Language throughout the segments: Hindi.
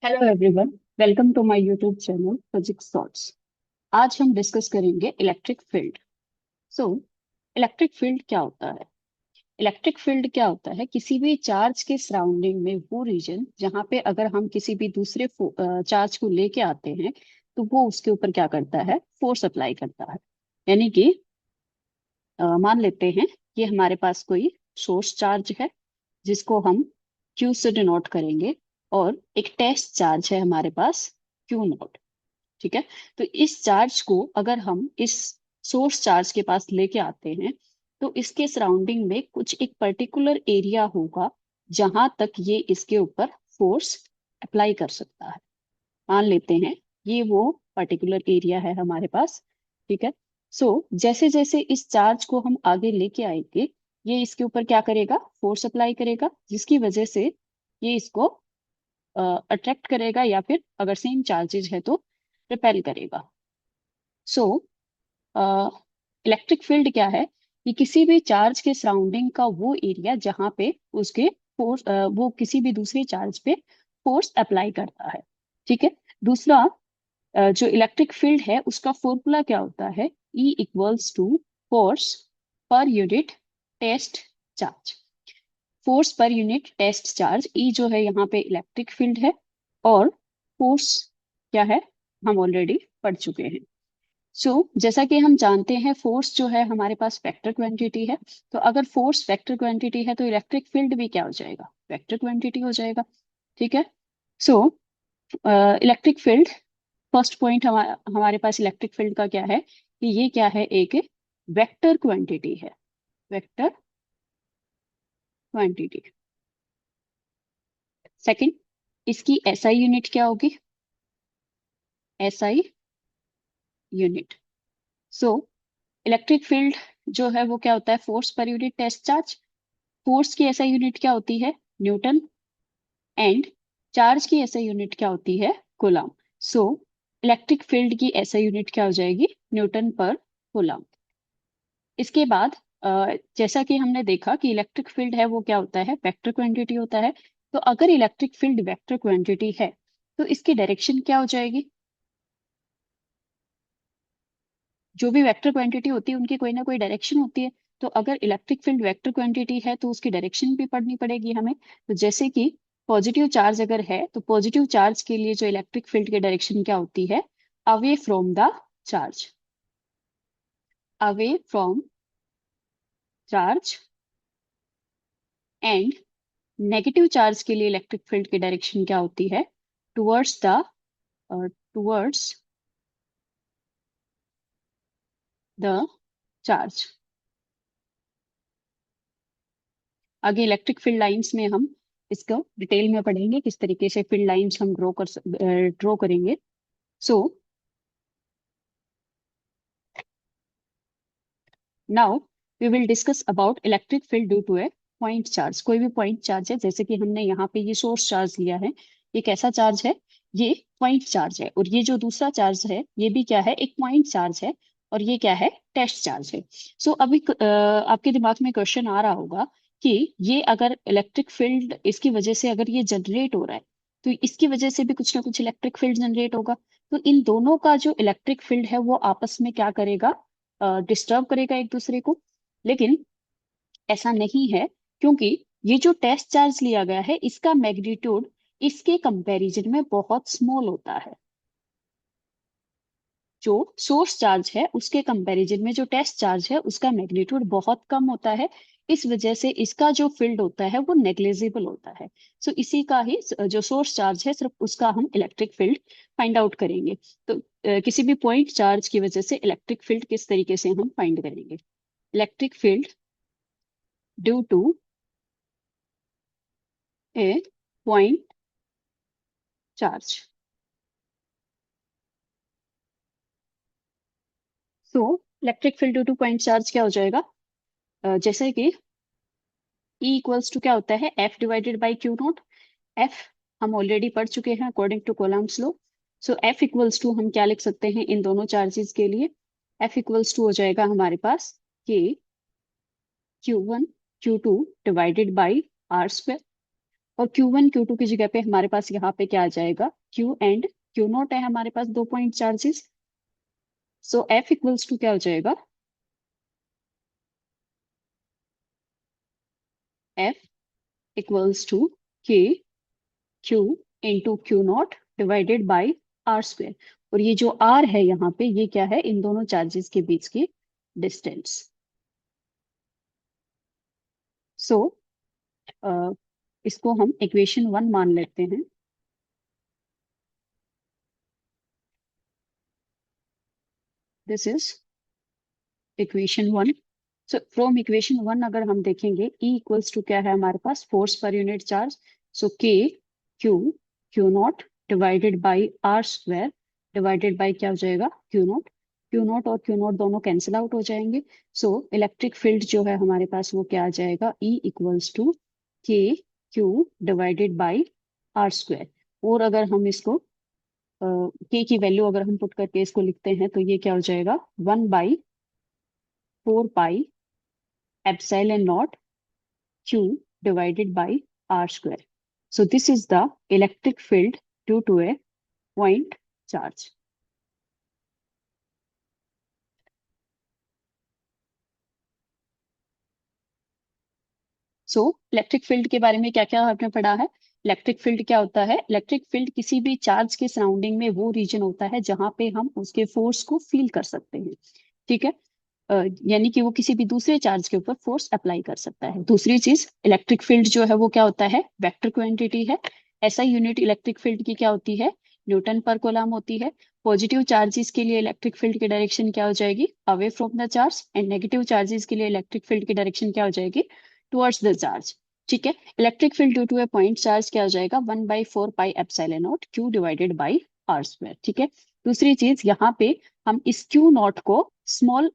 Hello everyone. Welcome to my YouTube channel physics thoughts. आज हम डिस्कस करेंगे electric field. So electric field क्या होता है? इलेक्ट्रिक फील्ड क्या होता है? किसी भी चार्ज के सराउंडिंग में वो रीजन जहाँ पे अगर हम किसी भी दूसरे चार्ज को लेके आते हैं तो वो उसके ऊपर क्या करता है? फोर्स अप्लाई करता है। यानी कि मान लेते हैं ये हमारे पास कोई सोर्स चार्ज है जिसको हम Q से डिनोट करेंगे, और एक टेस्ट चार्ज है हमारे पास Q नॉट। ठीक है। तो इस चार्ज को अगर हम इस सोर्स चार्ज के पास लेके आते हैं तो इसके सराउंडिंग में कुछ एक पर्टिकुलर एरिया होगा जहां तक ये इसके ऊपर फोर्स अप्लाई कर सकता है। मान लेते हैं ये वो पर्टिकुलर एरिया है हमारे पास। ठीक है। सो जैसे जैसे इस चार्ज को हम आगे लेके आएंगे ये इसके ऊपर क्या करेगा? फोर्स अप्लाई करेगा, जिसकी वजह से ये इसको अट्रैक्ट करेगा, या फिर अगर सेम चार्जेज है तो रिपेल करेगा। सो इलेक्ट्रिक फील्ड क्या है? ये किसी भी चार्ज के सराउंडिंग का वो एरिया जहां पे उसके फोर्स वो किसी भी दूसरे चार्ज पे फोर्स अप्लाई करता है। ठीक है। दूसरा, जो इलेक्ट्रिक फील्ड है उसका फॉर्मूला क्या होता है? E equals to force per unit test charge. Force per unit test charge E जो है यहाँ पे इलेक्ट्रिक फील्ड है, और फोर्स क्या है हम ऑलरेडी पढ़ चुके हैं। जैसा कि हम जानते हैं फोर्स जो है हमारे पास वेक्टर क्वांटिटी है। तो अगर फोर्स वेक्टर क्वांटिटी है तो इलेक्ट्रिक फील्ड भी क्या हो जाएगा? वेक्टर क्वांटिटी हो जाएगा। ठीक है। सो इलेक्ट्रिक फील्ड, फर्स्ट पॉइंट हमारे पास इलेक्ट्रिक फील्ड का क्या है कि ये क्या है? एक वेक्टर क्वांटिटी है। Vector quantity. सेकंड, इसकी एसआई यूनिट क्या होगी? SI unit. So electric field जो है वो क्या होता है? Force per unit test charge. Force की एसआई यूनिट क्या होती है? न्यूटन। एंड चार्ज की एसआई यूनिट क्या होती है? कूलम। सो इलेक्ट्रिक फील्ड की एसआई यूनिट क्या हो जाएगी? न्यूटन पर कूलम। इसके बाद जैसा कि हमने देखा कि इलेक्ट्रिक फील्ड है वो क्या होता है? वेक्टर क्वांटिटी होता है। तो अगर इलेक्ट्रिक फील्ड वेक्टर क्वांटिटी है तो इसकी डायरेक्शन क्या हो जाएगी? जो भी वेक्टर क्वांटिटी होती है उनकी कोई ना कोई डायरेक्शन होती है। तो अगर इलेक्ट्रिक फील्ड वेक्टर क्वांटिटी है तो उसकी डायरेक्शन भी पढ़नी पड़ेगी हमें। तो जैसे कि पॉजिटिव चार्ज अगर है तो पॉजिटिव चार्ज के लिए जो इलेक्ट्रिक फील्ड की डायरेक्शन क्या होती है? Away from the charge. Away from charge. And negative charge के लिए इलेक्ट्रिक फील्ड की डायरेक्शन क्या होती है? Towards the towards the charge. आगे इलेक्ट्रिक फील्ड लाइंस में हम इसको डिटेल में पढ़ेंगे किस तरीके से फील्ड लाइंस हम ड्रॉ करेंगे। So now we will discuss about electric field due to a point charge. कोई भी पॉइंट चार्ज है, जैसे कि हमने यहाँ पे ये सोर्स चार्ज लिया है, ये कैसा चार्ज है? ये पॉइंट चार्ज है। और ये जो दूसरा चार्ज है ये भी क्या है? एक पॉइंट चार्ज है। और ये क्या है? टेस्ट चार्ज है। अभी आपके दिमाग में क्वेश्चन आ रहा होगा कि ये अगर इलेक्ट्रिक फील्ड इसकी वजह से अगर ये जनरेट हो रहा है तो इसकी वजह से भी कुछ ना कुछ इलेक्ट्रिक फील्ड जनरेट होगा। तो इन दोनों का जो इलेक्ट्रिक फील्ड है वो आपस में क्या करेगा? डिस्टर्ब करेगा एक दूसरे को। लेकिन ऐसा नहीं है, क्योंकि ये जो टेस्ट चार्ज लिया गया है इसका मैग्नीट्यूड इसके कंपैरिजन में बहुत स्मॉल होता है। जो सोर्स चार्ज है उसके कंपैरिजन में जो टेस्ट चार्ज है उसका मैग्नीट्यूड बहुत कम होता है। इस वजह से इसका जो फील्ड होता है वो नेग्लिजिबल होता है। इसी का ही जो सोर्स चार्ज है सिर्फ उसका हम इलेक्ट्रिक फील्ड फाइंड आउट करेंगे। किसी भी पॉइंट चार्ज की वजह से इलेक्ट्रिक फील्ड किस तरीके से हम फाइंड करेंगे? Electric field due to a point charge. So electric field due to point charge क्या हो जाएगा? जैसे कि E इक्वल्स टू क्या होता है? F divided by Q naught. F हम ऑलरेडी पढ़ चुके हैं according to Coulomb's law. F equals to हम क्या लिख सकते हैं इन दोनों चार्जेस के लिए? F इक्वल्स टू हो जाएगा हमारे पास K Q1 Q2 divided by are square. और Q1 Q2 की जगह पे हमारे पास यहाँ पे क्या आ जाएगा, Q एंड Q नॉट है हमारे पास 2 point charges. So F equals to क्या हो जाएगा, F equals to K Q into Q naught divided by are square. और ये जो R है यहाँ पे, ये क्या है, इन दोनों चार्जेस के बीच की डिस्टेंस। सो इसको हम इक्वेशन 1 मान लेते हैं। This is equation 1। So from equation 1 अगर हम देखेंगे, E इक्वल्स टू क्या है हमारे पास, force per unit charge. So K Q Q naught divided by are square divided by क्या हो जाएगा, Q नॉट। Q नॉट और Q नॉट दोनों कैंसिल आउट हो जाएंगे। सो इलेक्ट्रिक फील्ड जो है हमारे पास वो क्या आ जाएगा, E equals to K Q divided by are square. और अगर हम इसको K की वैल्यू अगर हम पुट करके इसको लिखते हैं तो ये क्या हो जाएगा, 1/4 pi epsilon naught Q divided by R square. So this is the electric field due to a point charge. So electric field के बारे में क्या क्या आपने पढ़ा है। इलेक्ट्रिक फील्ड क्या होता है, इलेक्ट्रिक फील्ड किसी भी चार्ज के सराउंडिंग में वो रीजन होता है जहां पे हम उसके फोर्स को फील कर सकते हैं। ठीक है। यानी कि वो किसी भी दूसरे चार्ज के ऊपर फोर्स अप्लाई कर सकता है। दूसरी चीज, इलेक्ट्रिक फील्ड जो है वो क्या होता है, वेक्टर क्वांटिटी है। ऐसा यूनिट इलेक्ट्रिक फील्ड की क्या होती है, न्यूटन पर कूलम होती है। पॉजिटिव चार्जेस के लिए इलेक्ट्रिक फील्ड की डायरेक्शन क्या हो जाएगी, away from the charge. And negative charges के लिए इलेक्ट्रिक फील्ड की डायरेक्शन क्या हो जाएगी, टुवर्ड्स द चार्ज। ठीक है। Electric field due to a point charge क्या हो जाएगा, 1/4 pi epsilon naught Q divided by are square. ठीक है। दूसरी चीज, यहाँ पे हम इस Q नॉट को स्मॉल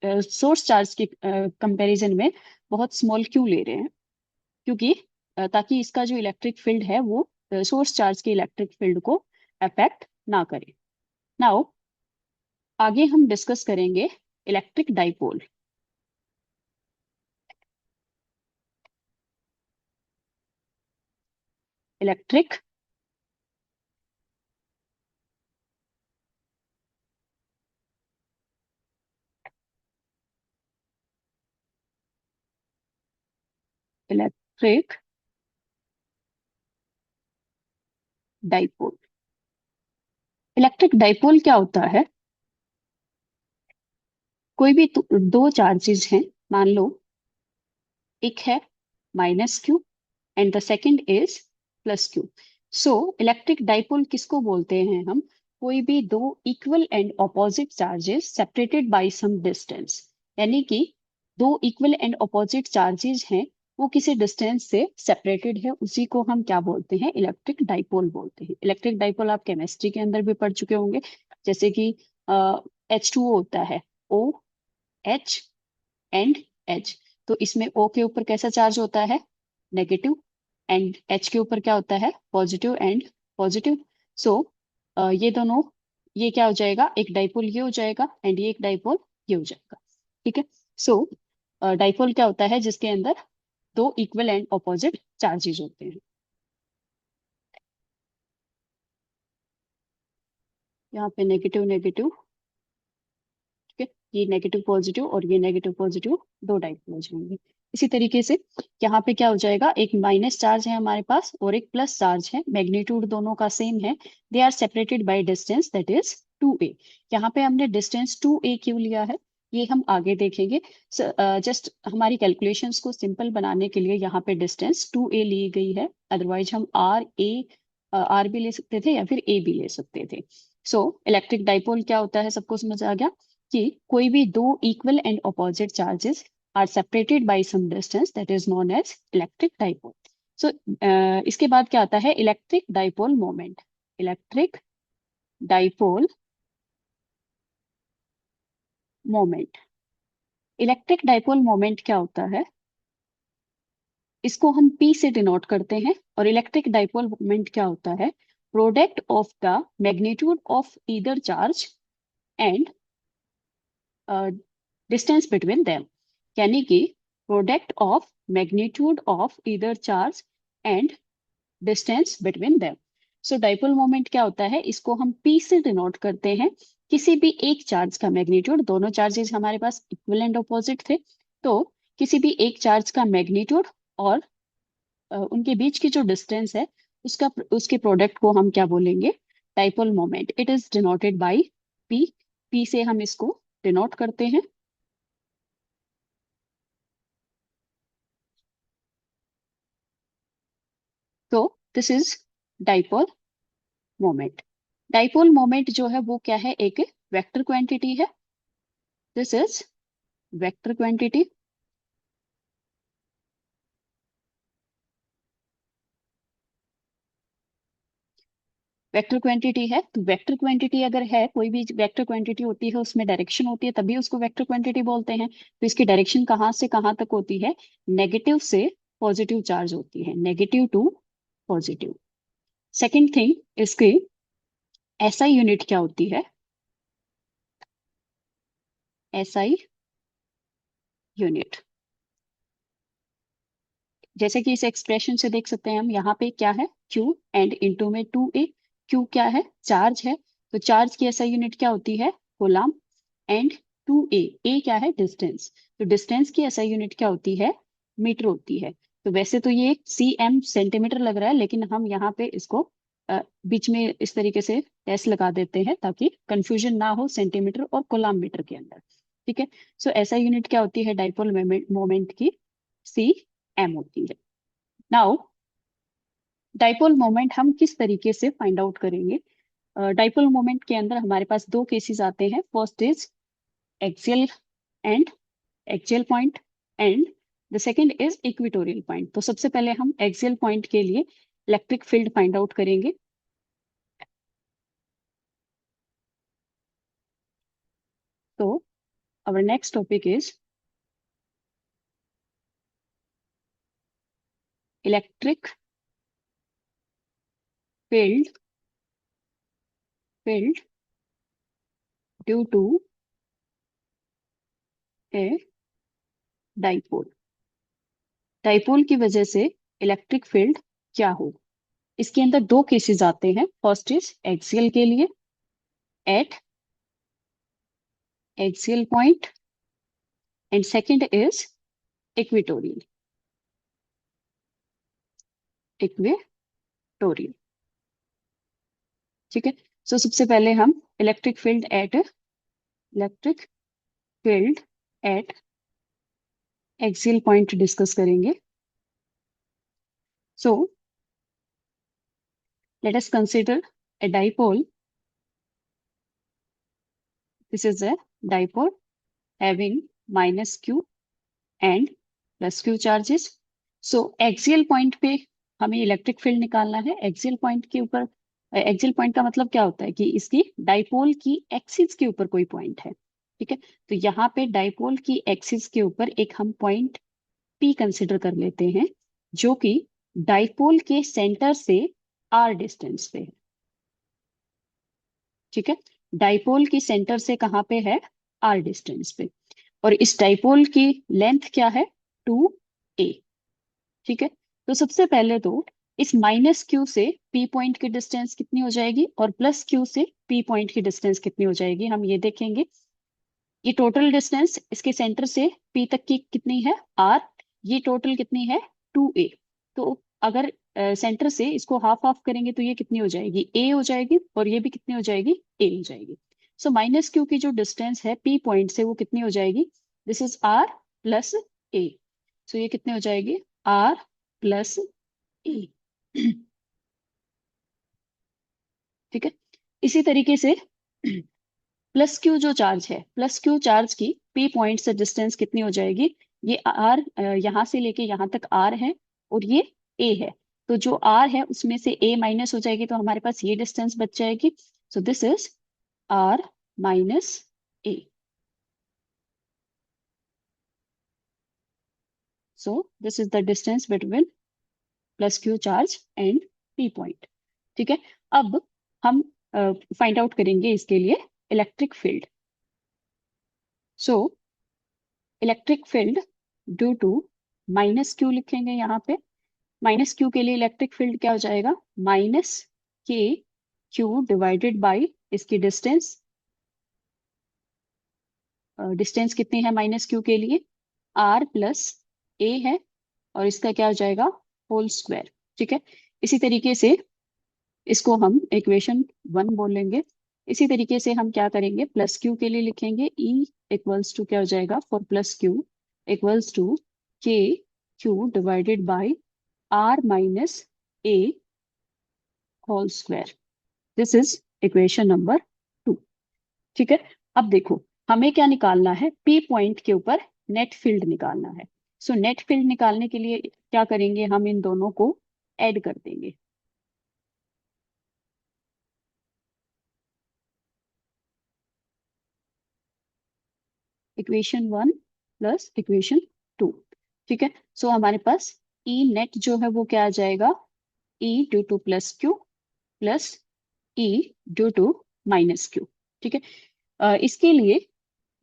सोर्स चार्ज के कंपैरिजन में बहुत स्मॉल क्यों ले रहे हैं, क्योंकि ताकि इसका जो इलेक्ट्रिक फील्ड है वो सोर्स चार्ज के इलेक्ट्रिक फील्ड को अफेक्ट ना करे। नाउ आगे हम डिस्कस करेंगे electric dipole. Electric electric dipole. Electric dipole क्या होता है, कोई भी दो चार्जेस हैं, मान लो एक है -Q and the second is +Q। So electric dipole किसको बोलते हैं हम, कोई भी दो equal and opposite charges separated by some distance. यानी कि दो इक्वल एंड ऑपोजिट चार्जेस हैं, वो किसी डिस्टेंस से सेपरेटेड है, उसी को हम क्या बोलते हैं, इलेक्ट्रिक डाइपोल बोलते हैं। इलेक्ट्रिक डाइपोल आप केमिस्ट्री के अंदर भी पढ़ चुके होंगे। जैसे कि H2O होता है, OH एंड H। तो इसमें O के ऊपर कैसा चार्ज होता है, नेगेटिव। एंड H के ऊपर क्या होता है, पॉजिटिव एंड पॉजिटिव। सो ये दोनों, ये क्या हो जाएगा, एक डाइपोल ये हो जाएगा एंड ये एक डाइपोल ये हो जाएगा। ठीक है। सो डाइपोल क्या होता है, जिसके अंदर दो इक्वल एंड ऑपोजिट चार्जेस होते हैं। यहाँ पे नेगेटिव नेगेटिव, ठीक है, ये नेगेटिव पॉजिटिव और ये नेगेटिव पॉजिटिव, दो डाइपोल हो जाएंगे। इसी तरीके से यहाँ पे क्या हो जाएगा, एक माइनस चार्ज है हमारे पास और एक प्लस चार्ज है, मैग्नीट्यूड दोनों का सेम है। They are separated by distance that is 2a। यहाँ पे हमने डिस्टेंस 2a क्यों लिया है, ये हम आगे देखेंगे। जस्ट हमारी कैलकुलेशंस को सिंपल बनाने के लिए यहाँ पे डिस्टेंस 2a ली गई है। अदरवाइज हम आर भी ले सकते थे या फिर ए भी ले सकते थे। सो इलेक्ट्रिक डाइपोल क्या होता है, सबको समझ आ गया कि कोई भी दो equal and opposite charges are separated by some distance that is known as electric dipole. So इसके बाद क्या आता है, electric dipole moment. Electric dipole moment. Electric dipole moment क्या होता है, इसको हम P से डिनोट करते हैं। और इलेक्ट्रिक डाइपोल मोमेंट क्या होता है, product of the magnitude of either charge and distance between them. यानी कि product of magnitude of either charge and distance between them. So dipole moment क्या होता है, इसको हम पी से डिनोट करते हैं। किसी भी एक चार्ज का मैग्नीट्यूड, दोनों चार्जेस हमारे पास इक्वल एंड ऑपोजिट थे, तो किसी भी एक चार्ज का मैग्नीट्यूड और उनके बीच की जो डिस्टेंस है उसका उसके प्रोडक्ट को हम क्या बोलेंगे, dipole moment. It is denoted by P. P से हम इसको डिनोट करते हैं। तो this is dipole moment. Dipole moment जो है वो क्या है, एक वेक्टर क्वांटिटी है। This is vector quantity. Vector quantity है, तो वेक्टर क्वांटिटी अगर है, कोई भी वेक्टर क्वांटिटी होती है उसमें डायरेक्शन होती है, तभी उसको वेक्टर क्वांटिटी बोलते हैं। तो इसकी डायरेक्शन कहाँ से कहाँ तक होती है, नेगेटिव से पॉजिटिव चार्ज होती है, negative to positive. Second thing, इसकी एसआई यूनिट क्या होती है, एसआई यूनिट। जैसे कि इस एक्सप्रेशन से देख सकते हैं हम, यहाँ पे क्या है, Q एंड इनटू में 2a। Q क्या है, चार्ज है, तो चार्ज की एसआई यूनिट क्या होती है, कूलम। एंड 2a, a क्या है, डिस्टेंस, तो डिस्टेंस की एसआई यूनिट क्या होती है, मीटर होती है। तो वैसे तो ये cm सेंटीमीटर लग रहा है, लेकिन हम यहाँ पे इसको बीच में इस तरीके से टेस्ट लगा देते हैं ताकि कंफ्यूजन ना हो सेंटीमीटर और कूलम मीटर के अंदर। ठीक है। सो एसआई यूनिट क्या होती है डाइपोल मोमेंट की, सी एम होती है। नाउ डाइपोल मोमेंट हम किस तरीके से फाइंड आउट करेंगे। डाइपोल मोमेंट के अंदर हमारे पास दो केसेस आते हैं। First is axial and axial point, and the second is equatorial point. तो सबसे पहले हम एक्सियल पॉइंट के लिए इलेक्ट्रिक फील्ड फाइंड आउट करेंगे। तो our next topic is electric field, field due to a dipole. Dipole की वजह से इलेक्ट्रिक फील्ड क्या हो। इसके अंदर दो केसेस आते हैं। फर्स्ट इज एक्सियल के लिए, at axial point, and second is equatorial, equatorial. ठीक है। सो सबसे पहले हम electric field at axial point discuss करेंगे। So let us consider a dipole. This is a dipole having minus q and plus q charges. So axial point पे हमें इलेक्ट्रिक फील्ड निकालना है। एक्सियल पॉइंट के ऊपर, एक्सियल पॉइंट का मतलब क्या होता है कि इसकी डाइपोल की एक्सिस के ऊपर कोई पॉइंट है। ठीक है। तो यहाँ पे डाइपोल की एक्सिस के ऊपर एक हम पॉइंट P कंसिडर कर लेते हैं, जो कि डाइपोल के सेंटर से r डिस्टेंस पे है। ठीक है। डाइपोल की सेंटर से कहाँ पे है, r डिस्टेंस पे। और इस डाइपोल की लेंथ क्या है, 2a। ठीक है। तो सबसे पहले तो इस माइनस क्यू से p पॉइंट की डिस्टेंस कितनी हो जाएगी और प्लस क्यू से p पॉइंट की डिस्टेंस कितनी हो जाएगी, हम ये देखेंगे। ये टोटल डिस्टेंस इसके सेंटर से p तक की कितनी है, r। ये टोटल कितनी है, 2a। तो अगर सेंटर से इसको हाफ हाफ करेंगे तो ये कितनी हो जाएगी, a हो जाएगी, और ये भी कितनी हो जाएगी, a हो जाएगी। सो माइनस क्यू की जो डिस्टेंस है p पॉइंट से वो कितनी हो जाएगी, this is r plus a। सो ये कितनी हो जाएगी, r प्लस a। ठीक है। इसी तरीके से प्लस क्यू जो चार्ज है, प्लस क्यू चार्ज की पी पॉइंट से डिस्टेंस कितनी हो जाएगी, ये आर यहाँ से लेके यहाँ तक आर है, और ये ए है। तो जो आर है उसमें से ए माइनस हो जाएगी, तो हमारे पास ये डिस्टेंस बच जाएगी। So this is R minus A. So this is the distance between plus Q charge and P point. ठीक है। अब हम फाइंड आउट करेंगे इसके लिए electric field. So electric field due to minus Q लिखेंगे यहाँ पे, माइनस क्यू के लिए इलेक्ट्रिक फील्ड क्या हो जाएगा, माइनस के क्यू डिवाइडेड बाई इसकी डिस्टेंस, डिस्टेंस कितनी है माइनस क्यू के लिए, आर प्लस ए है, और इसका क्या हो जाएगा, होल स्क्वायर। ठीक है, इसी तरीके से इसको हम इक्वेशन 1 बोलेंगे। इसी तरीके से हम क्या करेंगे, प्लस क्यू के लिए लिखेंगे ई इक्वल्स टू क्या हो जाएगा, for plus q equals to k Q divided by are minus A whole square. This is equation number 2। ठीक है, अब देखो हमें क्या निकालना है, पी पॉइंट के ऊपर नेट फील्ड निकालना है। सो नेट फील्ड निकालने के लिए क्या करेंगे, हम इन दोनों को ऐड कर देंगे। Equation 1 plus equation 2। ठीक है, सो हमारे पास ई नेट जो है वो क्या आ जाएगा, E due to plus q plus E due to minus q. ठीक है, इसके लिए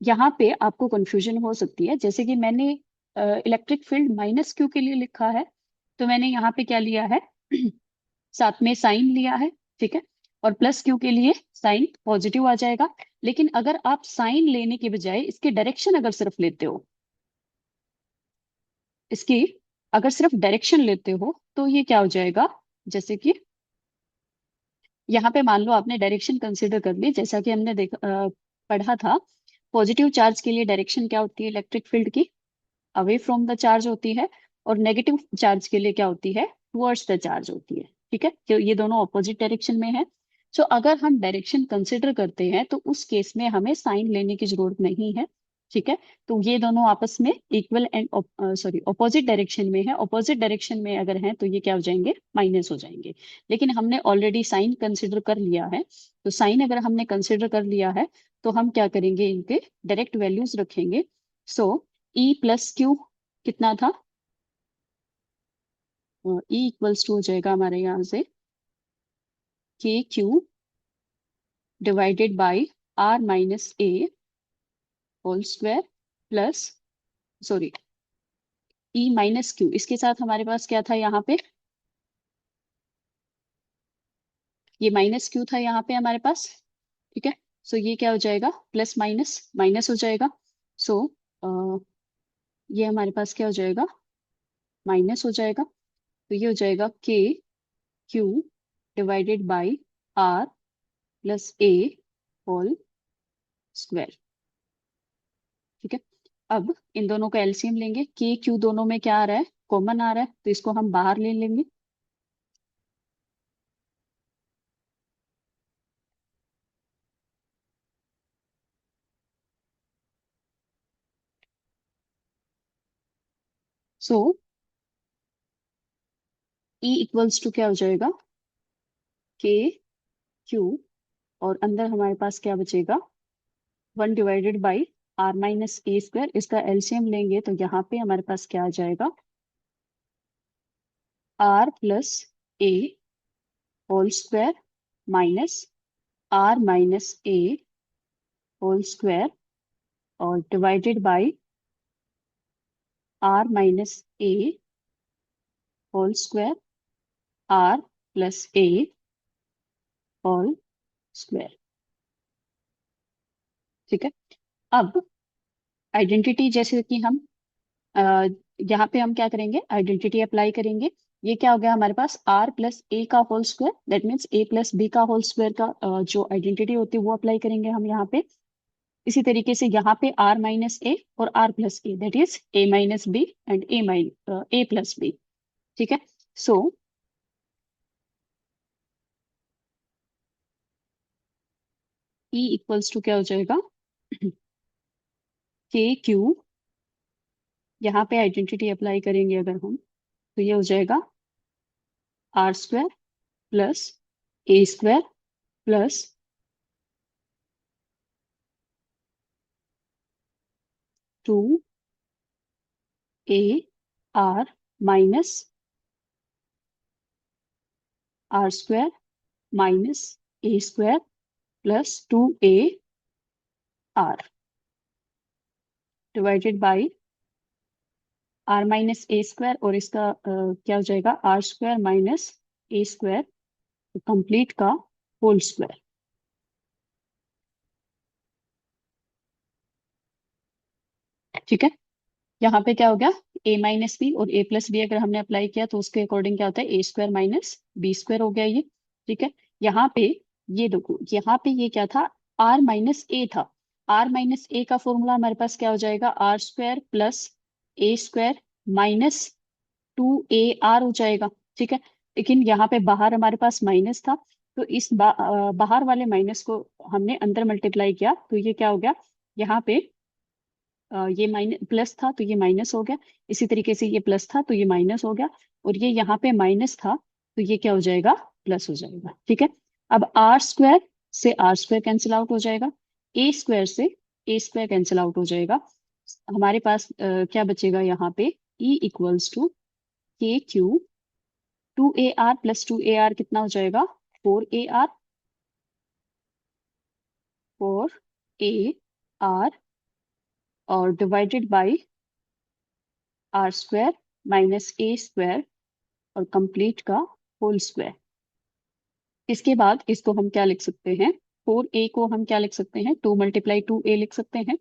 यहाँ पे आपको कंफ्यूजन हो सकती है, जैसे कि मैंने इलेक्ट्रिक फील्ड माइनस क्यू के लिए लिखा है, तो मैंने यहाँ पे क्या लिया है साथ में साइन लिया है। ठीक है, और प्लस क्यू के लिए साइन पॉजिटिव आ जाएगा। लेकिन अगर आप साइन लेने के बजाय इसकी डायरेक्शन अगर सिर्फ लेते हो, इसकी अगर सिर्फ डायरेक्शन लेते हो तो ये क्या हो जाएगा, जैसे कि यहाँ पे मान लो आपने डायरेक्शन कंसिडर कर ली, जैसा कि हमने पढ़ा था, पॉजिटिव चार्ज के लिए डायरेक्शन क्या होती है इलेक्ट्रिक फील्ड की, अवे फ्रॉम द चार्ज होती है, और नेगेटिव चार्ज के लिए क्या होती है, टुवर्ड्स द चार्ज होती है। ठीक है, तो ये दोनों ऑपोजिट डायरेक्शन में है। सो अगर हम डायरेक्शन कंसिडर करते हैं तो उस केस में हमें साइन लेने की जरूरत नहीं है। ठीक है, तो ये दोनों आपस में equal and sorry opposite direction में है, ऑपोजिट डायरेक्शन में अगर हैं तो ये क्या हो जाएंगे, माइनस हो जाएंगे। लेकिन हमने ऑलरेडी साइन कंसिडर कर लिया है, तो साइन अगर हमने कंसिडर कर लिया है तो हम क्या करेंगे, इनके डायरेक्ट वैल्यूज रखेंगे। सो ई प्लस क्यू कितना था, ई इक्वल्स टू हो जाएगा हमारे यहाँ से K Q divided by are minus A whole square plus, sorry E minus Q, इसके साथ हमारे पास क्या था यहाँ पे, ये माइनस क्यू था यहाँ पे हमारे पास। ठीक है, सो ये क्या हो जाएगा, प्लस माइनस माइनस हो जाएगा। सो ये हमारे पास क्या हो जाएगा, माइनस हो जाएगा। तो ये हो जाएगा के Q divided by R plus A whole square. ठीक है, अब इन दोनों का एलसीएम लेंगे, के क्यू दोनों में क्या आ रहा है, कॉमन आ रहा है, तो इसको हम बाहर ले लेंगे। सो ई इक्वल्स टू क्या हो जाएगा, के क्यू, और अंदर हमारे पास क्या बचेगा, 1 divided by are minus A square, इसका एलसीएम लेंगे तो यहाँ पे हमारे पास क्या आ जाएगा, आर प्लस ए whole square minus r minus ए होल स्क्वायर, और divided by are minus A whole square r plus A whole square. ठीक है, अब आइडेंटिटी जैसे कि हम अ, यहाँ पे हम क्या करेंगे, आइडेंटिटी अप्लाई करेंगे। ये क्या हो गया हमारे पास, आर प्लस ए का whole square, that means A plus B का होल स्क्वायर का जो आइडेंटिटी होती है वो अप्लाई करेंगे हम यहाँ पे। इसी तरीके से यहाँ पे आर माइनस ए और R plus A, that is A minus B and A plus B. ठीक है, सो ई इक्वल्स टू क्या हो जाएगा, के क्यू, यहाँ पे आइडेंटिटी अप्लाई करेंगे अगर हम, तो ये हो जाएगा R square plus A square plus 2 A R minus R square minus A square plus 2 A R divided by are minus A square, और इसका क्या हो जाएगा, आर स्क्वायर माइनस ए स्क्वायर कंप्लीट का होल स्क्वायर। ठीक है, यहाँ पे क्या हो गया, ए माइनस बी, और ए प्लस बी अगर हमने अप्लाई किया तो उसके अकॉर्डिंग क्या होता है, ए स्क्वायर माइनस बी स्क्वायर हो गया ये। ठीक है, यहाँ पे ये देखो, यहाँ पे ये क्या था, आर माइनस ए था। आर माइनस ए का फॉर्मूला हमारे पास क्या हो जाएगा, आर स्क्वायर प्लस ए स्क्वायर माइनस 2 AR हो जाएगा। ठीक है, लेकिन यहाँ पे बाहर हमारे पास माइनस था, तो इस बाहर वाले माइनस को हमने अंदर मल्टीप्लाई किया, तो ये क्या हो गया, यहाँ पे ये माइनस प्लस था तो ये माइनस हो गया, इसी तरीके से ये प्लस था तो ये माइनस हो गया, और ये यहाँ पे माइनस था तो ये क्या हो जाएगा, प्लस हो जाएगा। ठीक है, अब आर स्क्वायर से आर स्क्वायर कैंसिल आउट हो जाएगा, ए स्क्वायर से ए स्क्वायर कैंसिल आउट हो जाएगा। हमारे पास क्या बचेगा यहाँ पे, ई equals to k Q 2 AR plus 2 AR कितना हो जाएगा, 4 AR, 4 AR, और divided by are square minus A square और कंप्लीट का होल स्क्वायर। इसके बाद इसको हम क्या लिख सकते हैं, 4A को हम क्या लिख सकते हैं, 2 × 2A लिख सकते हैं।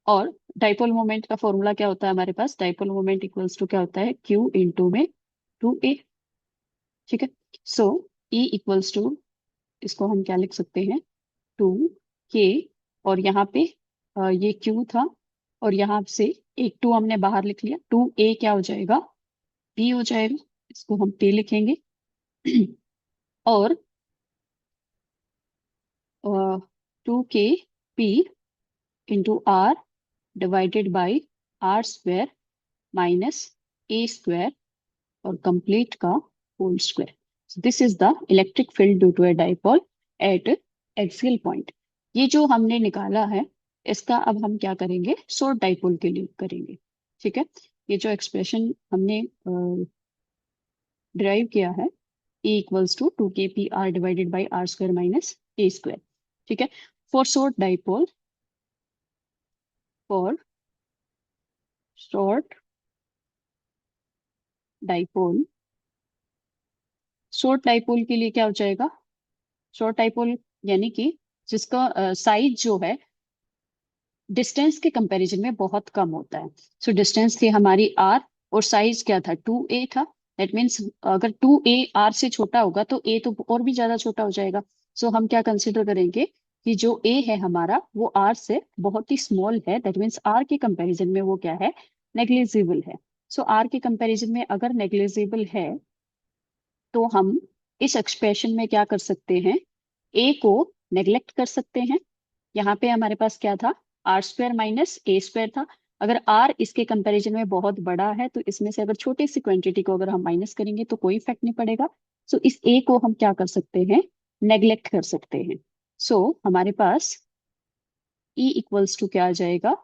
और डाइपोल मोमेंट का फॉर्मूला क्या होता है हमारे पास, डाइपोल मोमेंट इक्वल्स टू क्या होता है, Q इंटू में 2A। ठीक है, सो E इक्वल्स टू, इसको हम क्या लिख सकते हैं, 2K, और यहाँ पे ये Q था, और यहाँ से एक 2 हमने बाहर लिख लिया, 2A क्या हो जाएगा, P हो जाएगा, इसको हम P लिखेंगे। और 2K P into R divided by are square minus A square और कंप्लीट का whole square. This is the electric field due to a dipole at axial point. ये जो हमने निकाला है, इसका अब हम क्या करेंगे, शॉर्ट डाइपोल के लिए करेंगे। ठीक है, ये जो एक्सप्रेशन हमने डिराइव किया है, E equals to 2 KPR divided by are square minus A square. ठीक है, for for short dipole short dipole के लिए क्या हो जाएगा, शॉर्ट डाइपोल यानी कि जिसका साइज जो है डिस्टेंस के कंपैरिजन में बहुत कम होता है। सो डिस्टेंस थी हमारी आर, और साइज क्या था, 2A था। दैट मीन्स अगर 2A आर से छोटा होगा तो ए तो और भी ज्यादा छोटा हो जाएगा। सो हम क्या कंसिडर करेंगे कि जो ए है हमारा वो आर से बहुत ही स्मॉल है, दैट मीन्स आर के कंपैरिजन में वो क्या है, नेग्लिजिबल है। सो आर के कंपैरिजन में अगर नेग्लिजिबल है तो हम इस एक्सप्रेशन में क्या कर सकते हैं, ए को नेग्लेक्ट कर सकते हैं। यहाँ पे हमारे पास क्या था, आर स्क्वायर माइनस ए स्क्वायर था। अगर आर इसके कंपैरिजन में बहुत बड़ा है तो इसमें से अगर छोटी सी क्वांटिटी को अगर हम माइनस करेंगे तो कोई इफेक्ट नहीं पड़ेगा। सो इस ए को हम क्या कर सकते हैं, नेग्लेक्ट कर सकते हैं। सो हमारे पास ई इक्वल्स टू क्या आ जाएगा,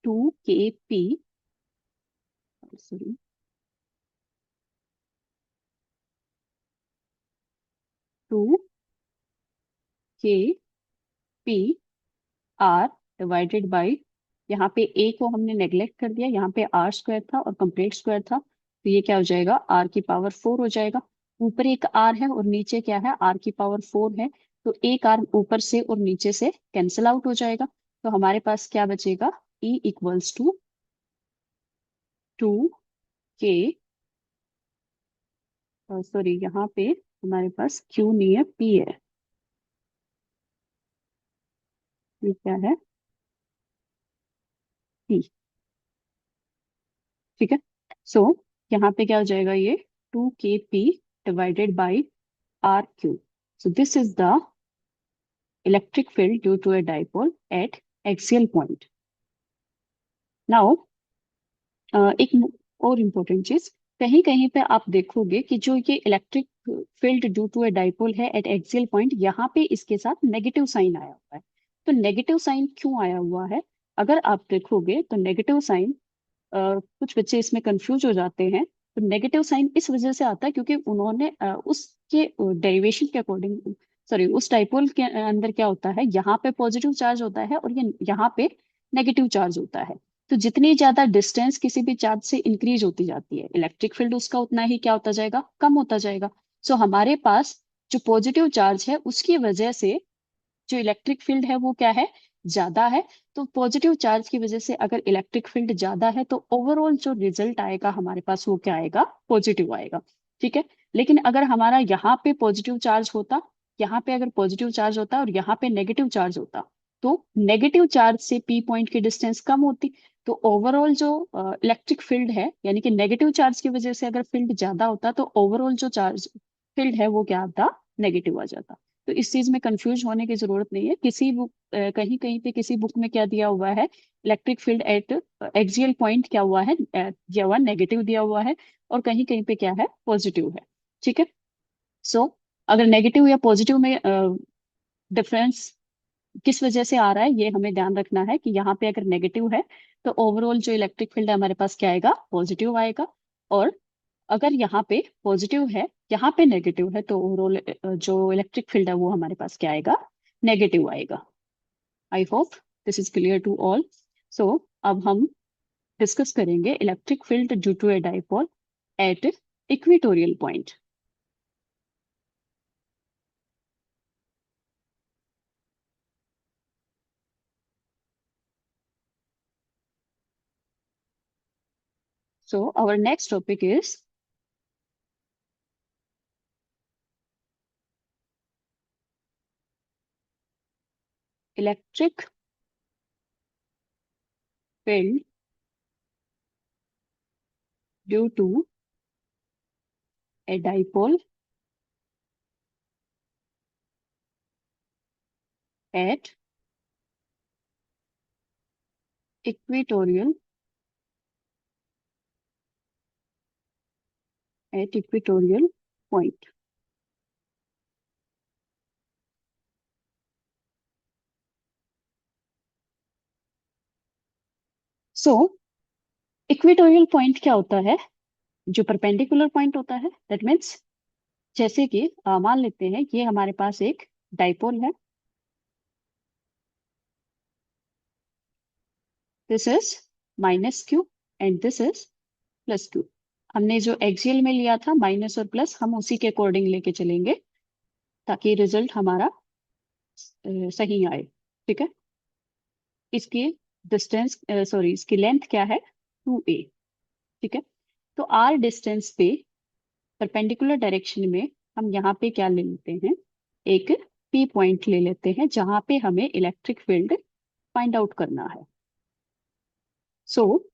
2 KP, सॉरी, 2 KP आर डिवाइडेड बाई, यहाँ पे ए को हमने नेग्लेक्ट कर दिया, यहाँ पे आर स्क्वायर था और कंप्लीट स्क्वायर था, तो ये क्या हो जाएगा, आर की पावर 4 हो जाएगा। ऊपर एक आर है और नीचे क्या है, आर की पावर 4 है, तो एक आर ऊपर से और नीचे से कैंसिल आउट हो जाएगा। तो हमारे पास क्या बचेगा, E equals to 2K, sorry यहाँ पे हमारे पास क्यू नहीं है, पी है, ये क्या है, पी। ठीक है, सो यहाँ पे क्या हो जाएगा, ये 2 KP divided by R cube. So this is the electric field due to a dipole at axial point. Now एक और इम्पोर्टेंट चीज, कहीं कहीं पे आप देखोगे कि जो ये electric field due to a dipole है एट एक्सियल पॉइंट, यहाँ पे इसके साथ नेगेटिव साइन आया हुआ है। तो नेगेटिव साइन क्यों आया हुआ है, अगर आप देखोगे तो नेगेटिव साइन, कुछ बच्चे इसमें कंफ्यूज हो जाते हैं। तो नेगेटिव साइन इस वजह से आता है क्योंकि उन्होंने उसके डेरिवेशन के अकॉर्डिंग, सॉरी उस डाइपोल के अंदर क्या होता है, यहाँ पे पॉजिटिव चार्ज होता है और ये यहाँ पे नेगेटिव चार्ज होता है। तो जितनी ज्यादा डिस्टेंस किसी भी चार्ज से इंक्रीज होती जाती है, इलेक्ट्रिक फील्ड उसका उतना ही क्या होता जाएगा, कम होता जाएगा। सो हमारे पास जो पॉजिटिव चार्ज है उसकी वजह से जो इलेक्ट्रिक फील्ड है वो क्या है, ज्यादा है। तो पॉजिटिव चार्ज की वजह से अगर इलेक्ट्रिक फील्ड ज्यादा है तो ओवरऑल जो रिजल्ट आएगा हमारे पास वो क्या आएगा, पॉजिटिव आएगा। ठीक है। लेकिन अगर हमारा यहाँ पे पॉजिटिव चार्ज होता, यहाँ पे अगर पॉजिटिव चार्ज होता और यहाँ पे नेगेटिव चार्ज होता, तो नेगेटिव चार्ज से पी पॉइंट की डिस्टेंस कम होती। तो ओवरऑल जो इलेक्ट्रिक फील्ड है, यानी कि नेगेटिव चार्ज की वजह से अगर फील्ड ज्यादा होता तो ओवरऑल जो चार्ज फील्ड है वो क्या आता, नेगेटिव आ जाता। तो इस चीज में कंफ्यूज होने की जरूरत नहीं है। किसी बुक, कहीं कहीं पे किसी बुक में क्या दिया हुआ है, electric field at axial point क्या हुआ है, दिया हुआ नेगेटिव दिया हुआ है, और कहीं कहीं पे क्या है, पॉजिटिव है। ठीक है। सो अगर नेगेटिव या पॉजिटिव में डिफरेंस किस वजह से आ रहा है, ये हमें ध्यान रखना है कि यहाँ पे अगर नेगेटिव है तो ओवरऑल जो इलेक्ट्रिक फील्ड है हमारे पास क्या आएगा, पॉजिटिव आएगा। और अगर यहाँ पे पॉजिटिव है, यहाँ पे नेगेटिव है, तो ओवरऑल जो इलेक्ट्रिक फील्ड है वो हमारे पास क्या आएगा, नेगेटिव आएगा। I hope this is clear to all. So अब हम डिस्कस करेंगे electric field due to a dipole at equatorial point. So our next topic is electric field due to a dipole at equatorial point. So equatorial point क्या होता है, जो परपेंडिकुलर पॉइंट होता है, दैट मीन्स जैसे कि मान लेते हैं ये हमारे पास एक डाइपोल है, this is minus Q and this is plus Q. हमने जो एक्सियल में लिया था माइनस और प्लस, हम उसी के अकॉर्डिंग लेके चलेंगे ताकि रिजल्ट हमारा सही आए। ठीक है। इसकी डिस्टेंस, सॉरी, इसकी लेंथ क्या है, 2a। ठीक है। तो r डिस्टेंस पे परपेंडिकुलर डायरेक्शन में हम यहाँ पे क्या ले लेते हैं, एक p पॉइंट ले लेते हैं जहां पे हमें इलेक्ट्रिक फील्ड फाइंड आउट करना है। सो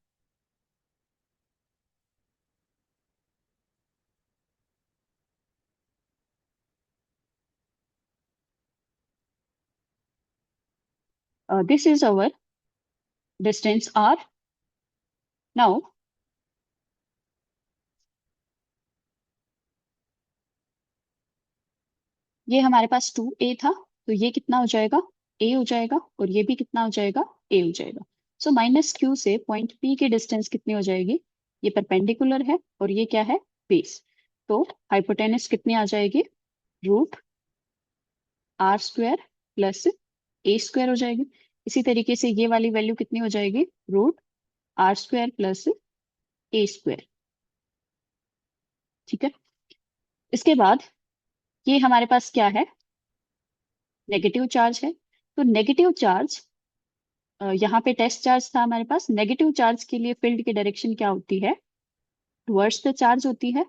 this is our distance r। Now ये हमारे पास 2a था, तो ये कितना हो जाएगा, a हो जाएगा, और ये भी कितना हो जाएगा, a हो जाएगा। सो माइनस क्यू से पॉइंट p की डिस्टेंस कितनी हो जाएगी, ये परपेंडिकुलर है और ये क्या है, बेस। तो हाइपोटेनस कितनी आ जाएगी, root are square plus A square हो जाएगी। इसी तरीके से ये वाली वैल्यू कितनी हो जाएगी, root are square plus A square. ठीक है। इसके बाद ये हमारे पास क्या है, नेगेटिव चार्ज है। तो नेगेटिव चार्ज, यहाँ पे टेस्ट चार्ज था हमारे पास, नेगेटिव चार्ज के लिए फील्ड की डायरेक्शन क्या होती है, टुवर्ड्स द चार्ज होती है।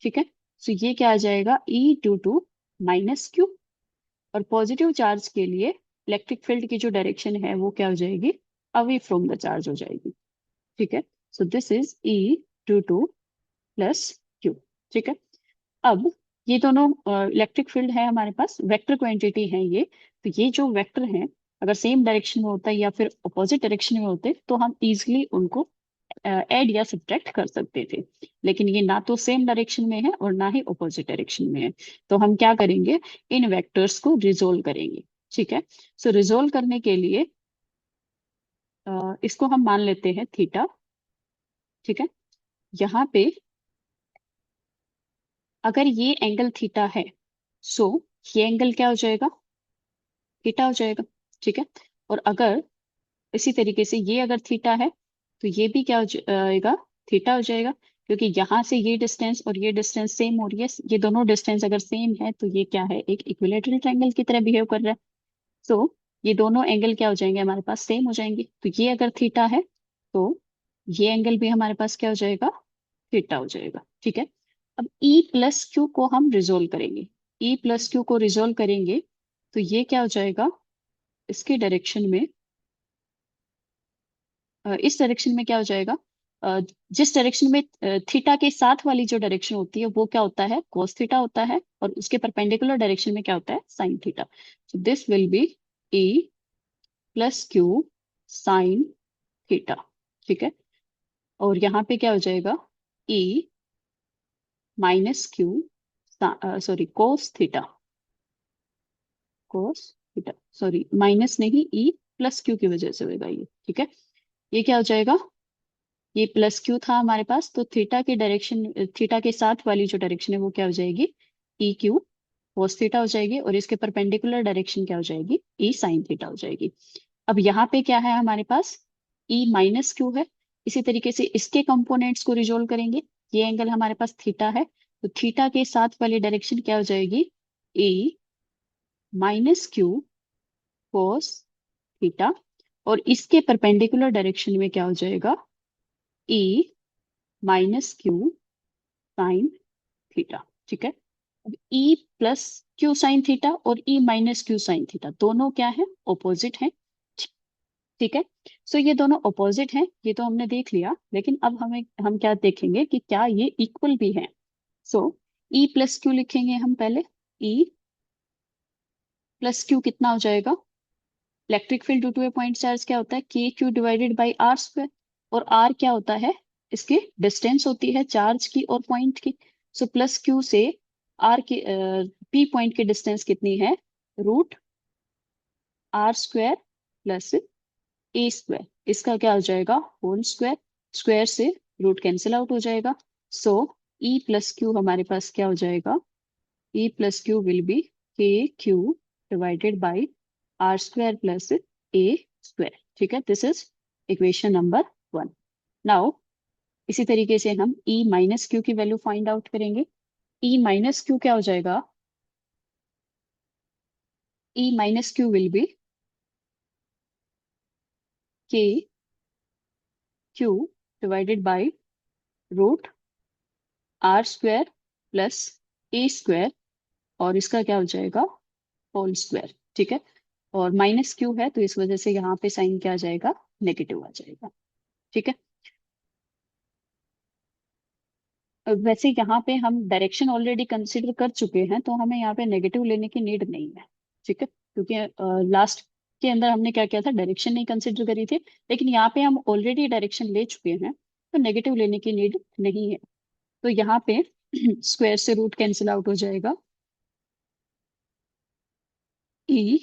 ठीक है। सो ये क्या आ जाएगा, E due to minus q. और पॉजिटिव चार्ज के लिए इलेक्ट्रिक फील्ड की जो डायरेक्शन है वो क्या हो जाएगी, अवे फ्रॉम द चार्ज हो जाएगी। ठीक है। सो this is E due to plus Q. ठीक है। अब ये दोनों इलेक्ट्रिक फील्ड है हमारे पास, वेक्टर क्वांटिटी है ये। तो ये जो वेक्टर हैं, अगर सेम डायरेक्शन में होता है या फिर अपोजिट डायरेक्शन में होते तो हम इजिली उनको ऐड या सब्ट्रैक्ट कर सकते थे। लेकिन ये ना तो सेम डायरेक्शन में है और ना ही अपोजिट डायरेक्शन में है। तो हम क्या करेंगे, इन वेक्टर्स को रिजोल्व करेंगे। ठीक है। सो रिजोल्व करने के लिए इसको हम मान लेते हैं थीटा। ठीक है। यहाँ पे अगर ये एंगल थीटा है, सो ये एंगल क्या हो जाएगा, थीटा हो जाएगा। ठीक है। और अगर इसी तरीके से ये अगर थीटा है तो ये भी क्या हो जाएगा, थीटा हो जाएगा, क्योंकि यहाँ से ये डिस्टेंस और ये डिस्टेंस सेम हो रही है। ये दोनों डिस्टेंस अगर सेम है तो ये क्या है, एक इक्विलेटरल ट्रायंगल की तरह बिहेव कर रहा है। सो ये दोनों एंगल क्या हो जाएंगे, हमारे पास सेम हो जाएंगे। तो ये अगर थीटा है तो ये एंगल भी हमारे पास क्या हो जाएगा, थीटा हो जाएगा। ठीक है। अब E प्लस क्यू को हम रिजोल्व करेंगे। E प्लस क्यू को रिजोल्व करेंगे तो ये क्या हो जाएगा, इसके डायरेक्शन में, इस डायरेक्शन में क्या हो जाएगा, जिस डायरेक्शन में थीटा के साथ वाली जो डायरेक्शन होती है वो क्या होता है, कोस थीटा होता है, और उसके परपेंडिकुलर डायरेक्शन में क्या होता है, sine theta. So this will B E plus Q sine theta. ठीक है। और यहाँ पे क्या हो जाएगा, E माइनस क्यू, सॉरी कोस theta, cos theta, sorry minus नहीं, E प्लस क्यू की वजह से होगा ये। ठीक है। ये क्या हो जाएगा, ये प्लस क्यू था हमारे पास, तो थीटा के डायरेक्शन, थीटा के साथ वाली जो डायरेक्शन है वो क्या हो जाएगी, ई क्यू कोस थीटा हो जाएगी, और इसके परपेंडिकुलर डायरेक्शन क्या हो जाएगी, ई साइन थीटा हो जाएगी। अब यहाँ पे क्या है हमारे पास, ई माइनस क्यू है। इसी तरीके से इसके कंपोनेंट्स को रिजोल्व करेंगे। ये एंगल हमारे पास थीटा है, तो थीटा के साथ वाली डायरेक्शन क्या हो जाएगी, ई माइनस क्यू कोस थीटा, और इसके परपेंडिकुलर डायरेक्शन में क्या हो जाएगा, E minus Q sine theta. ठीक है। अब E plus Q sine theta और E minus Q sine theta दोनों क्या है, ऑपोजिट है। ठीक है। सो ये दोनों ऑपोजिट हैं, ये तो हमने देख लिया, लेकिन अब हम क्या देखेंगे कि क्या ये इक्वल भी है। सो E प्लस क्यू लिखेंगे हम पहले। E प्लस क्यू कितना हो जाएगा, electric field due to a point charge क्या होता है, K Q divided by are square. और आर क्या होता है, इसकी डिस्टेंस होती है चार्ज की और पॉइंट की। सो प्लस क्यू से आर की पी पॉइंट की डिस्टेंस कितनी है, root are square plus A square, इसका क्या हो जाएगा, होल स्क्वायर। स्क्वायर से रूट कैंसिल आउट हो जाएगा। सो ई प्लस क्यू हमारे पास क्या हो जाएगा, E plus q will be k Q divided by are square plus A square. ठीक है, this is equation number 1। Now इसी तरीके से हम ई माइनस क्यू की वैल्यू फाइंड आउट करेंगे। ई माइनस क्यू क्या हो जाएगा, E minus q will be k Q divided by root are square plus A square, और इसका क्या हो जाएगा, होल स्क्वायर। ठीक है। और माइनस क्यू है तो इस वजह से यहाँ पे साइन क्या आ जाएगा, नेगेटिव आ जाएगा। ठीक है। वैसे यहाँ पे हम डायरेक्शन ऑलरेडी कंसिडर कर चुके हैं, तो हमें यहाँ पे नेगेटिव लेने की नीड नहीं है। ठीक है, क्योंकि लास्ट के अंदर हमने क्या किया था, डायरेक्शन नहीं कंसिडर करी थी, लेकिन यहाँ पे हम ऑलरेडी डायरेक्शन ले चुके हैं, तो नेगेटिव लेने की नीड नहीं है। तो यहाँ पे स्क्वायर से रूट कैंसिल आउट हो जाएगा। E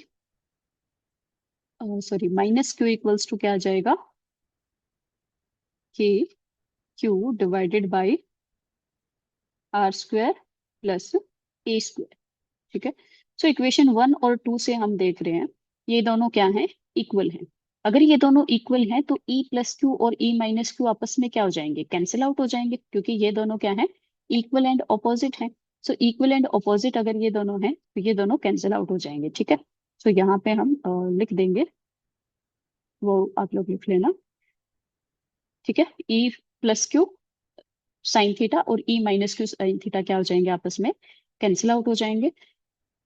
sorry minus q equals to क्या आ जाएगा, के Q divided by are square plus A square. ठीक है। सो इक्वेशन 1 और 2 से हम देख रहे हैं ये दोनों क्या हैं, इक्वल हैं। अगर ये दोनों इक्वल हैं तो E प्लस क्यू और E माइनस क्यू आपस में क्या हो जाएंगे, कैंसिल आउट हो जाएंगे, क्योंकि ये दोनों क्या हैं, इक्वल एंड ऑपोजिट हैं। सो इक्वल एंड ऑपोजिट अगर ये दोनों हैं तो ये दोनों कैंसिल आउट हो जाएंगे। ठीक है। सो यहाँ पे हम लिख देंगे, वो आप लोग लिख लेना। ठीक है। E plus Q sine theta और E minus Q sine theta क्या हो जाएंगे, आपस में कैंसिल आउट हो जाएंगे।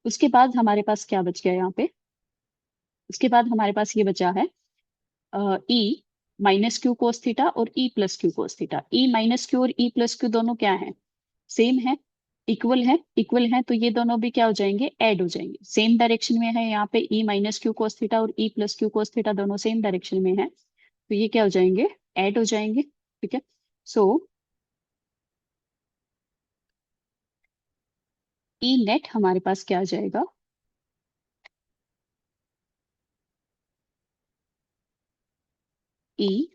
उसके बाद हमारे पास क्या बच गया यहाँ पे, उसके बाद हमारे पास ये बचा है E minus q cos theta और E plus q cos theta. E minus q और ई प्लस क्यू दोनों क्या है, सेम है, इक्वल है। इक्वल है तो ये दोनों भी क्या हो जाएंगे, ऐड हो जाएंगे, सेम डायरेक्शन में है। यहाँ पे ई माइनस क्यू कोस थीटा और E plus q cos theta दोनों सेम डायरेक्शन में है, तो ये क्या हो जाएंगे, ऐड हो जाएंगे। ठीक है। सो ई नेट हमारे पास क्या आ जाएगा, ई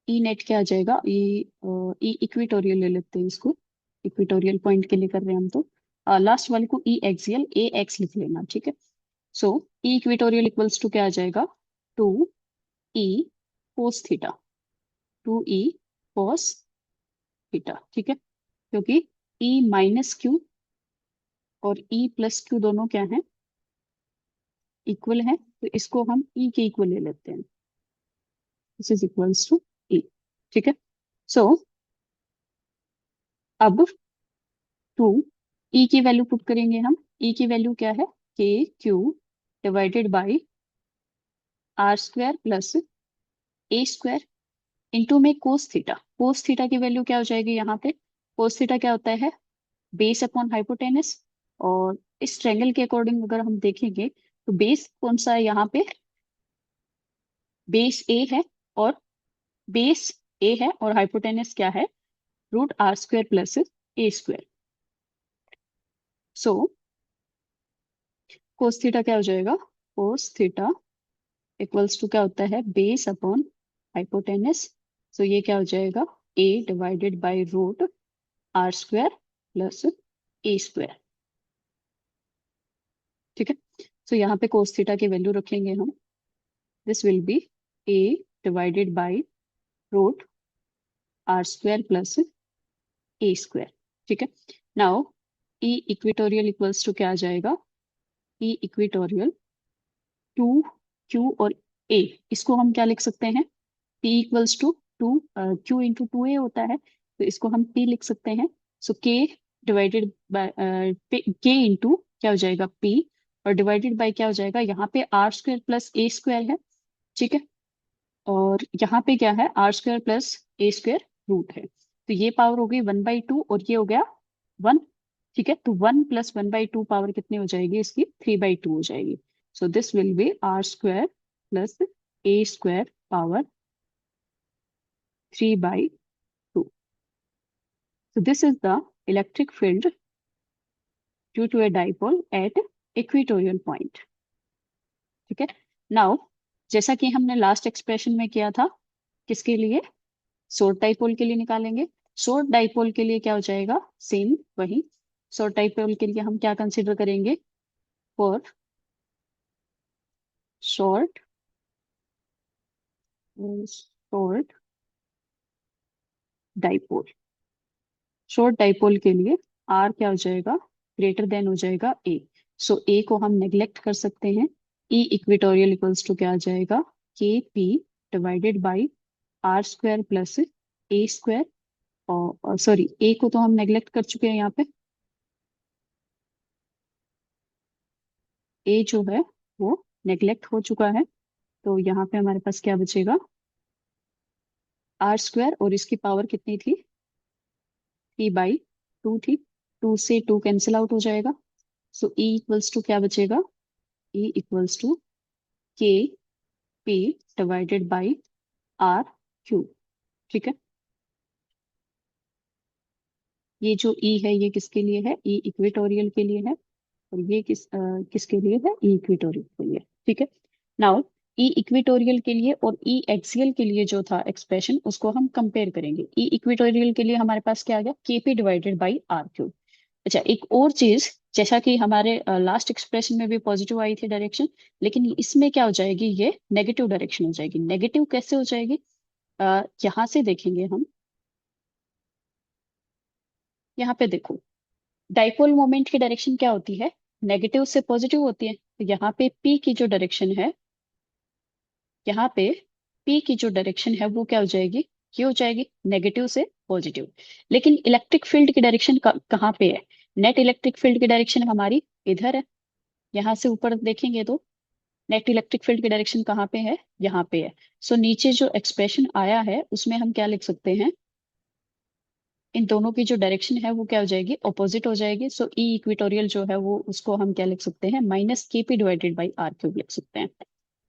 ई नेट क्या आ जाएगा, ई इक्विटोरियल ले लेते हैं इसको, इक्विटोरियल पॉइंट के लिए कर रहे हैं हम तो। लास्ट वाले को ई एक्सियल ए एक्स लिख लेना। ठीक है। सो ई इक्वेटोरियल इक्वल्स टू क्या आ जाएगा, 2 ई कोस थीटा, 2 ई कोस थीटा, ठीक है, क्योंकि ई माइनस क्यू और ई प्लस क्यू दोनों क्या है, इक्वल है, तो इसको हम ई के इक्वल ले लेते हैं, दिस इज इक्वल्स टू ई, ठीक है। सो अब 2 ई की वैल्यू पुट करेंगे हम, ई की वैल्यू क्या है, K Q divided by are square plus A square into में कोस थीटा, कोस थीटा की वैल्यू क्या हो जाएगी यहाँ पे, कोस थीटा क्या होता है, बेस अपॉन हाइपोटेनस, और इस ट्रायंगल के अकॉर्डिंग अगर हम देखेंगे तो बेस कौन सा है यहाँ पे, बेस ए है, और बेस ए है और हाइपोटेनस क्या है, root are square plus A square. So cos theta क्या हो जाएगा, कोस थीटा इक्वल्स टू क्या होता है, बेस अपॉन हाइपोटेनस, सो ये क्या हो जाएगा, a divided by root are square plus A square, ठीक है। सो यहाँ पे कोस थीटा की वैल्यू रख लेंगे हम, this will be A divided by root are square plus A square, ठीक है। Now E equatorial equals to क्या आ जाएगा, ई इक्वेटोरियल 2 क्यू और ए, इसको हम क्या लिख सकते हैं, P equals to 2 Q into 2 A होता है, तो इसको हम पी लिख सकते हैं। सो के डिवाइडेड बाय के इंटू क्या हो जाएगा पी, और डिवाइडेड बाय क्या हो जाएगा, यहाँ पे आर स्क्वायर प्लस ए स्क्वायर है, ठीक है, और यहाँ पे क्या है, आर स्क्वायर प्लस ए स्क्वायर रूट है, तो ये पावर हो गई 1/2 और ये हो गया 1, ठीक है, तो 1 + 1/2 पावर कितनी हो जाएगी इसकी, 3/2 हो जाएगी। So this will be R square plus A square power 3/2। So this is the electric field due to a dipole at equatorial point, ठीक है। नाउ जैसा कि हमने लास्ट एक्सप्रेशन में किया था, किसके लिए, शॉर्ट डाइपोल के लिए निकालेंगे, शॉर्ट डाइपोल के लिए क्या हो जाएगा, सेम वही, शॉर्ट डाइपोल के लिए हम क्या कंसीडर करेंगे, for short short dipole, short dipole के लिए आर क्या हो जाएगा, ग्रेटर देन हो जाएगा ए, सो ए को हम नेग्लेक्ट कर सकते हैं, ई इक्वेटोरियल इक्वल्स टू क्या आ जाएगा, K P divided by are square plus A square, और सॉरी ए को तो हम नेग्लेक्ट कर चुके हैं यहाँ पे, ए जो है वो नेग्लेक्ट हो चुका है, तो यहाँ पे हमारे पास क्या बचेगा, आर स्क्वायर, और इसकी पावर कितनी थी, 3/2 थी, 2 से 2 कैंसिल आउट हो जाएगा, सो ई इक्वल्स टू क्या बचेगा, E equals to K P divided by R cube, ठीक है। ये जो ई है ये किसके लिए है, ई इक्वेटोरियल के लिए है, और ये किसके लिए है, ई इक्वेटोरियल के लिए, ठीक है। नाउ ई इक्वेटोरियल के लिए और ई एक्सियल के लिए जो था एक्सप्रेशन, उसको हम कंपेयर करेंगे, ई इक्वेटोरियल के लिए हमारे पास क्या आ गया, KP divided by are cube. अच्छा, एक और चीज, जैसा कि हमारे लास्ट एक्सप्रेशन में भी पॉजिटिव आई थी डायरेक्शन, लेकिन इसमें क्या हो जाएगी, ये नेगेटिव डायरेक्शन हो जाएगी, नेगेटिव कैसे हो जाएगी, यहाँ से देखेंगे हम, यहाँ पे देखो, डाइपोल मोमेंट की डायरेक्शन क्या होती है, नेगेटिव से पॉजिटिव होती है, तो यहाँ पे पी की जो डायरेक्शन है, यहाँ पे पी की जो डायरेक्शन है वो क्या हो जाएगी, ये हो जाएगी नेगेटिव से पॉजिटिव, लेकिन इलेक्ट्रिक फील्ड की डायरेक्शन कहाँ पे है, नेट इलेक्ट्रिक फील्ड की डायरेक्शन हमारी इधर है, यहाँ से ऊपर देखेंगे तो नेट इलेक्ट्रिक फील्ड की डायरेक्शन कहाँ पे है, यहाँ पे है, सो नीचे जो एक्सप्रेशन आया है उसमें हम क्या लिख सकते हैं, इन दोनों की जो डायरेक्शन है वो क्या हो जाएगी, ऑपोजिट हो जाएगी, सो ई इक्वेटोरियल जो है वो उसको हम क्या लिख सकते हैं, -kp divided by are cube लिख सकते हैं,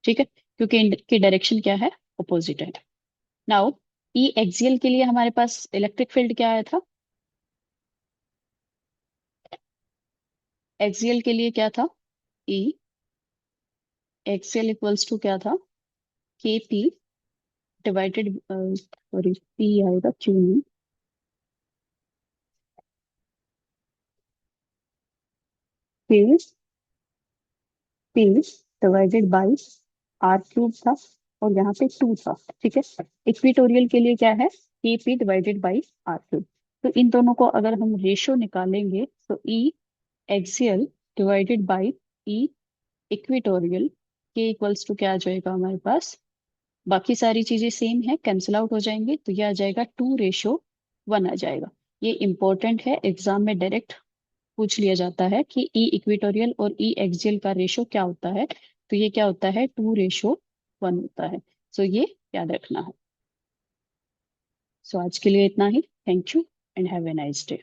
ठीक है, क्योंकि इनकी डायरेक्शन क्या है, ऑपोजिट है। नाउ ई एक्सियल के लिए हमारे पास इलेक्ट्रिक फील्ड क्या आया था, एक्सियल के लिए क्या था, ई एक्सियल इक्वल्स टू क्या था, K P divided, sorry P आएगा क्यू नहीं, फिर P divided by are cube था, और यहाँ पे 2 था। ठीक है, इक्वेटोरियल के लिए क्या है, k P divided by are cube. तो इन दोनों को अगर हम रेशो निकालेंगे तो E axial divided by E equatorial के इक्वल्स टू क्या आ जाएगा हमारे पास, बाकी सारी चीजें सेम है, कैंसिल आउट हो जाएंगे, तो ये आ जाएगा 2:1 आ जाएगा। ये इंपॉर्टेंट है, एग्जाम में डायरेक्ट पूछ लिया जाता है कि ई इक्वेटोरियल और ई एक्सियल का रेशो क्या होता है, तो ये क्या होता है, 2:1 होता है। सो ये याद रखना है। सो आज के लिए इतना ही। Thank you and have a nice day.